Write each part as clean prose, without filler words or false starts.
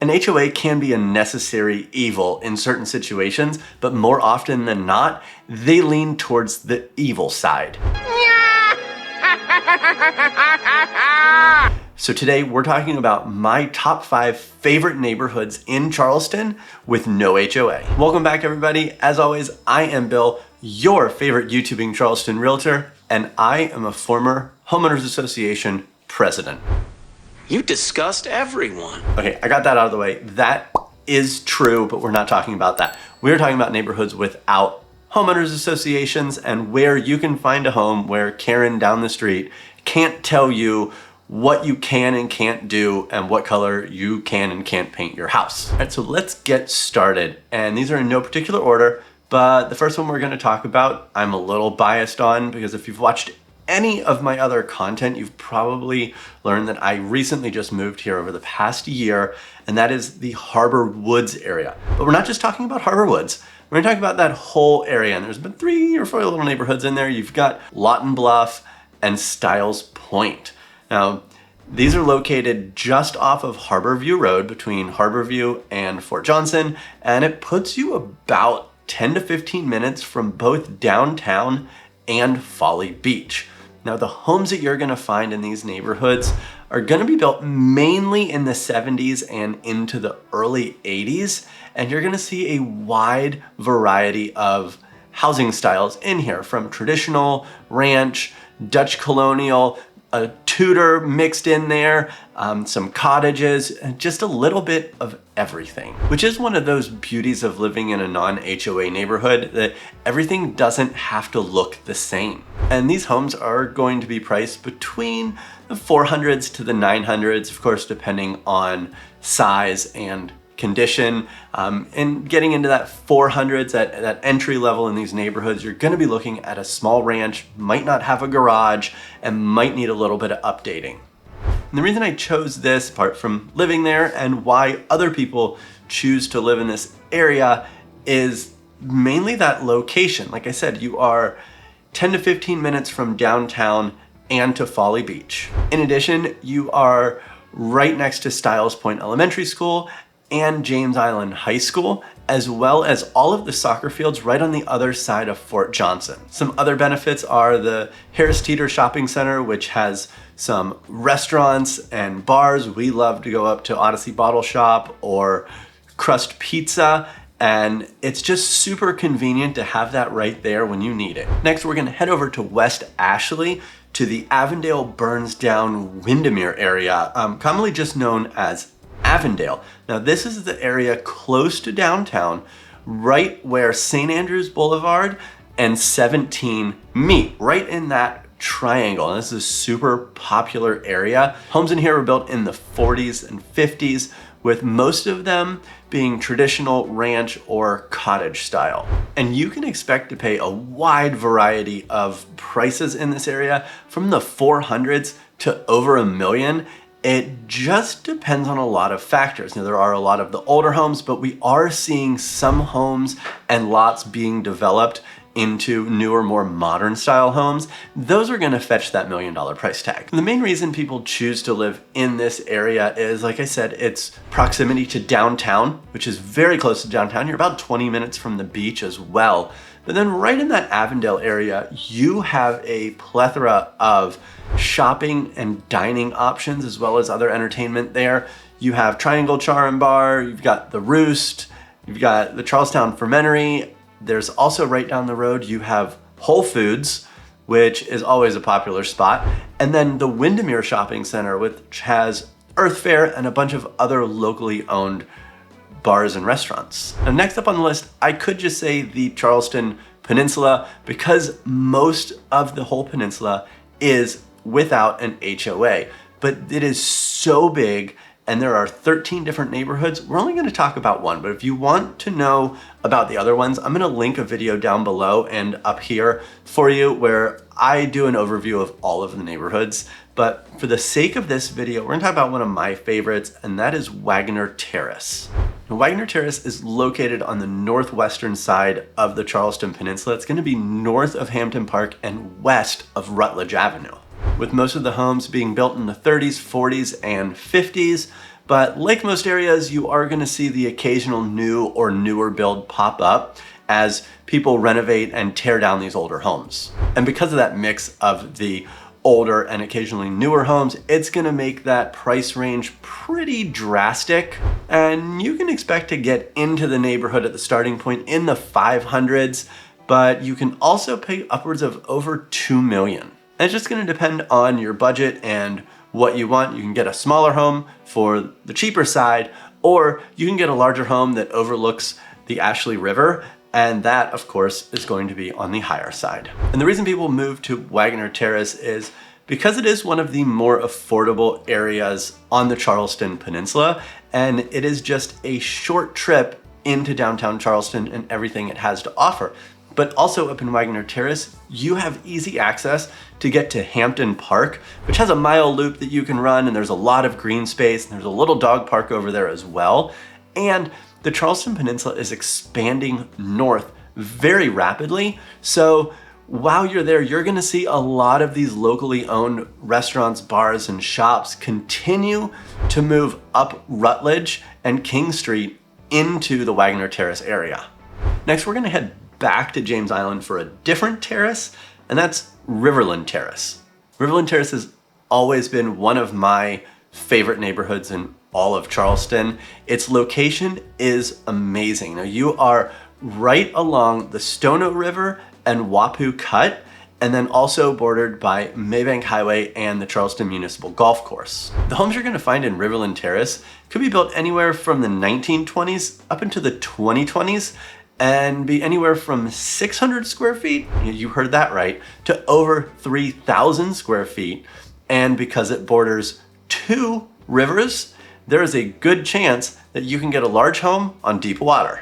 An HOA can be a necessary evil in certain situations, but more often than not, they lean towards the evil side. So today we're talking about my top 5 favorite neighborhoods in Charleston with no HOA. Welcome back, everybody. As always, I am Bill, your favorite YouTubing Charleston realtor, and I am a former homeowners association president. You disgust everyone. Okay, I got that out of the way. That is true, but we're not talking about that. We're talking about neighborhoods without homeowners associations and where you can find a home where Karen down the street can't tell you what you can and can't do and what color you can and can't paint your house. All right, so let's get started. And these are in no particular order, but the first one we're gonna talk about, I'm a little biased on because if you've watched any of my other content, you've probably learned that I recently just moved here over the past year, and that is the Harbor Woods area. But we're not just talking about Harbor Woods. We're gonna talk about that whole area, and there's been 3 or 4 little neighborhoods in there. You've got Lawton, Bluff, and Stiles Point. Now, these are located just off of Harborview Road between Harborview and Fort Johnson, and it puts you about 10 to 15 minutes from both downtown and Folly Beach. Now, the homes that you're gonna find in these neighborhoods are gonna be built mainly in the 70s and into the early 80s, and you're gonna see a wide variety of housing styles in here, from traditional, ranch, Dutch colonial, a Tudor mixed in there, some cottages, and just a little bit of everything. Which is one of those beauties of living in a non-HOA neighborhood, that everything doesn't have to look the same. And these homes are going to be priced between the 400s to the 900s, of course, depending on size and condition. And getting into that 400s, at that entry level in these neighborhoods, you're gonna be looking at a small ranch, might not have a garage, and might need a little bit of updating. And the reason I chose this, apart from living there, and why other people choose to live in this area, is mainly that location. Like I said, you are 10 to 15 minutes from downtown and to Folly Beach. In addition, you are right next to Stiles Point Elementary School and James Island High School, as well as all of the soccer fields right on the other side of Fort Johnson. Some other benefits are the Harris Teeter Shopping Center, which has some restaurants and bars. We love to go up to Odyssey Bottle Shop or Crust Pizza, and it's just super convenient to have that right there when you need it. Next, we're gonna head over to West Ashley to the Avondale Burns Down Windermere area, commonly just known as Avondale. Now, this is the area close to downtown, right where St. Andrews Boulevard and 17 meet, right in that triangle. And this is a super popular area. Homes in here were built in the 40s and 50s, with most of them being traditional ranch or cottage style. And you can expect to pay a wide variety of prices in this area, from the 400s to over $1 million. It just depends on a lot of factors. Now, there are a lot of the older homes, but we are seeing some homes and lots being developed into newer, more modern style homes. Those are gonna fetch that $1 million price tag. And the main reason people choose to live in this area is, like I said, it's proximity to downtown, which is very close to downtown. You're about 20 minutes from the beach as well. But then right in that Avondale area, you have a plethora of shopping and dining options, as well as other entertainment there. You have Triangle Char and Bar, you've got The Roost, you've got the Charlestown Fermentery. There's also right down the road, you have Whole Foods, which is always a popular spot. And then the Windermere Shopping Center, which has Earth Fare and a bunch of other locally owned bars and restaurants. Now, next up on the list, I could just say the Charleston Peninsula, because most of the whole peninsula is without an HOA, but it is so big and there are 13 different neighborhoods. We're only gonna talk about one, but if you want to know about the other ones, I'm gonna link a video down below and up here for you where I do an overview of all of the neighborhoods. But for the sake of this video, we're gonna talk about one of my favorites, and that is Wagner Terrace. Now, Wagner Terrace is located on the northwestern side of the Charleston Peninsula. It's gonna be north of Hampton Park and west of Rutledge Avenue. With most of the homes being built in the 30s, 40s, and 50s, But like most areas, you are going to see the occasional new or newer build pop up as people renovate and tear down these older homes. And because of that mix of the older and occasionally newer homes, it's going to make that price range pretty drastic. And you can expect to get into the neighborhood at the starting point in the 500s, but you can also pay upwards of over $2 million. And it's just going to depend on your budget and what you want. You can get a smaller home for the cheaper side, or you can get a larger home that overlooks the Ashley River, and that, of course, is going to be on the higher side. And the reason people move to Wagner Terrace is because it is one of the more affordable areas on the Charleston Peninsula, and it is just a short trip into downtown Charleston and everything it has to offer. But also up in Wagner Terrace, you have easy access to get to Hampton Park, which has a mile loop that you can run, and there's a lot of green space, and there's a little dog park over there as well. And the Charleston Peninsula is expanding north very rapidly. So while you're there, you're gonna see a lot of these locally owned restaurants, bars, and shops continue to move up Rutledge and King Street into the Wagner Terrace area. Next, we're gonna head back to James Island for a different terrace, and that's Riverland Terrace. Riverland Terrace has always been one of my favorite neighborhoods in all of Charleston. Its location is amazing. Now, you are right along the Stono River and Wapu Cut, and then also bordered by Maybank Highway and the Charleston Municipal Golf Course. The homes you're gonna find in Riverland Terrace could be built anywhere from the 1920s up into the 2020s, and be anywhere from 600 square feet, you heard that right, to over 3,000 square feet. And because it borders 2 rivers, there is a good chance that you can get a large home on deep water.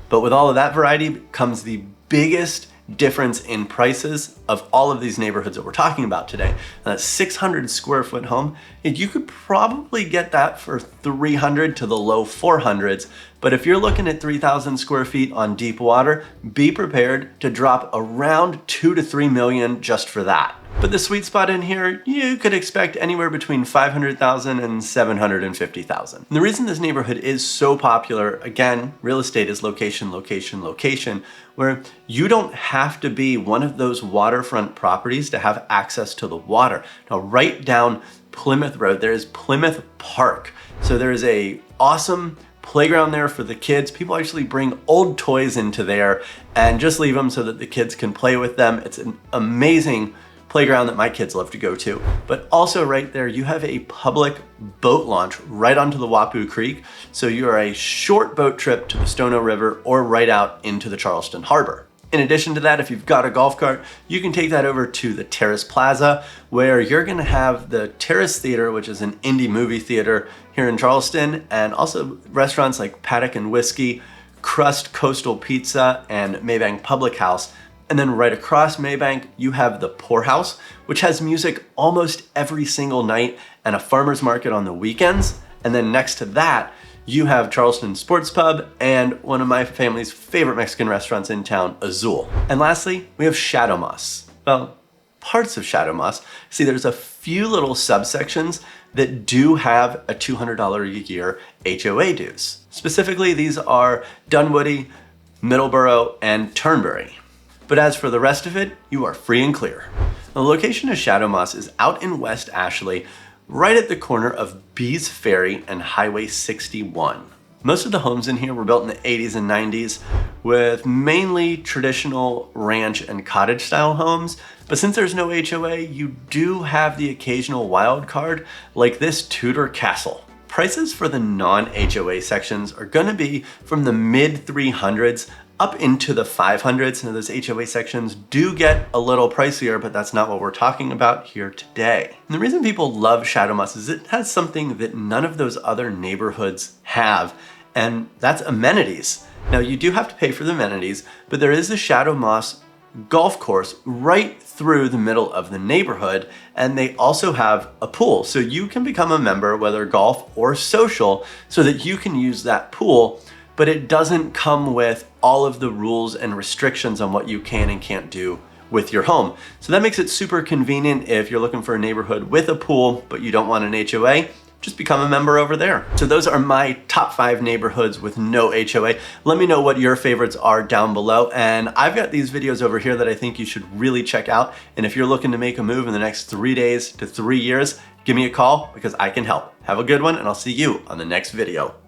But with all of that variety comes the biggest difference in prices of all of these neighborhoods that we're talking about today. That 600 square foot home, you could probably get that for 300 to the low 400s. But if you're looking at 3,000 square feet on deep water, be prepared to drop around 2 to 3 million just for that. But the sweet spot in here, you could expect anywhere between 500,000 and 750,000. The reason this neighborhood is so popular, again, real estate is location, location, location, where you don't have to be one of those waterfront properties to have access to the water. Now, right down Plymouth Road, there is Plymouth Park. So there is a awesome playground there for the kids. People actually bring old toys into there and just leave them so that the kids can play with them. It's an amazing playground that my kids love to go to. But also right there, you have a public boat launch right onto the Wapu Creek. So you are a short boat trip to the Stono River or right out into the Charleston Harbor. In addition to that, if you've got a golf cart, you can take that over to the Terrace Plaza, where you're gonna have the Terrace Theater, which is an indie movie theater here in Charleston, and also restaurants like Paddock and Whiskey, Crust Coastal Pizza, and Maybank Public House. And then right across Maybank, you have the Poorhouse, which has music almost every single night and a farmer's market on the weekends. And then next to that, you have Charleston Sports Pub and one of my family's favorite Mexican restaurants in town, Azul. And lastly, we have Shadow Moss. Well, parts of Shadow Moss. See, there's a few little subsections that do have a $200 a year HOA dues. Specifically, these are Dunwoody, Middleborough, and Turnberry. But as for the rest of it, you are free and clear. The location of Shadow Moss is out in West Ashley, right at the corner of Bees Ferry and Highway 61. Most of the homes in here were built in the 80s and 90s with mainly traditional ranch and cottage style homes. But since there's no HOA, you do have the occasional wild card like this Tudor castle. Prices for the non-HOA sections are gonna be from the mid 300s up into the 500s. Now those HOA sections do get a little pricier, but that's not what we're talking about here today. And the reason people love Shadow Moss is it has something that none of those other neighborhoods have, and that's amenities. Now you do have to pay for the amenities, but there is the Shadow Moss golf course right through the middle of the neighborhood, and they also have a pool. So you can become a member, whether golf or social, so that you can use that pool, but it doesn't come with all of the rules and restrictions on what you can and can't do with your home. So that makes it super convenient if you're looking for a neighborhood with a pool, but you don't want an HOA. just become a member over there. So those are my top 5 neighborhoods with no HOA. Let me know what your favorites are down below. And I've got these videos over here that I think you should really check out. And if you're looking to make a move in the next 3 days to 3 years, give me a call because I can help. Have a good one, and I'll see you on the next video.